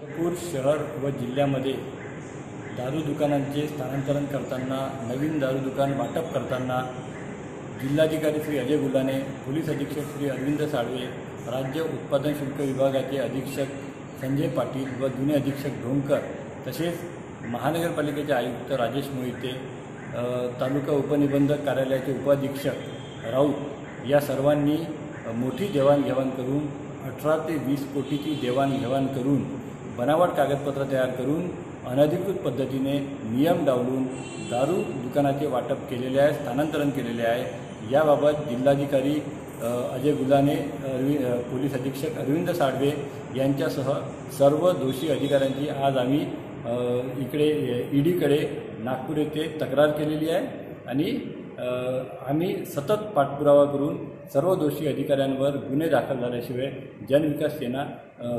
चंद्रपूर शहर व जिल्ह्यामध्ये दारू दुकानांचे स्थानांतरण करताना, नवीन दारू दुकान वाटप करताना जिल्हाधिकारी श्री अजय गुल्हाने, पोलीस अधीक्षक श्री अरविंद साळवे, राज्य उत्पादन शुल्क विभागाचे अधीक्षक संजय पाटील व जुने अधीक्षक ढोंकर, तसेच महानगरपालिकेचे आयुक्त राजेश मोहिते, तालुका उपनिबंधक कार्यालयाचे उपाधीक्षक राऊत या सर्वांनी मोठी देवाणघेवाण करून 18 ते 20 कोटीची देवाणघेवाण करून बनावट कागदपत्र तयार करून अनधिकृत पद्धतीने नियम डावलून दारू दुकानाचे वाटप केलेले आहे, स्थानांतरण केलेले आहे। याबाबत जिल्हाधिकारी अजय गुल्हाने, पोलीस अधीक्षक अरविंद साळवे यांच्यासह सर्व दोषी अधिकाऱ्यांची आज आम्ही इकडे ईडीकडे नागपूर येथे तक्रार केलेली आहे आणि आम्ही सतत पाठपुरावा करून सर्व दोषी अधिकाऱ्यांवर गुन्हे दाखल झाल्याशिवाय जनविकास सेना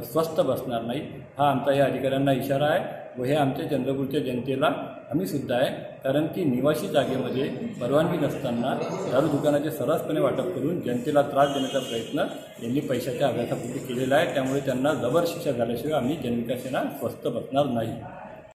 स्वस्थ बसणार नाही, हा आमचा या अधिकाऱ्यांना इशारा आहे। व हे आमच्या चंद्रपूरच्या जनतेला आम्ही सुद्धा आहे, कारण की निवासी जागेमध्ये परवानगी नसताना दारू दुकानाचे सर्रासपणे वाटप करून जनतेला त्रास देण्याचा प्रयत्न यांनी पैशाच्या अभ्यासापूर्वी केलेला आहे। त्यामुळे त्यांना जबर शिक्षा झाल्याशिवाय आम्ही जनविकास सेना स्वस्थ बसणार नाही।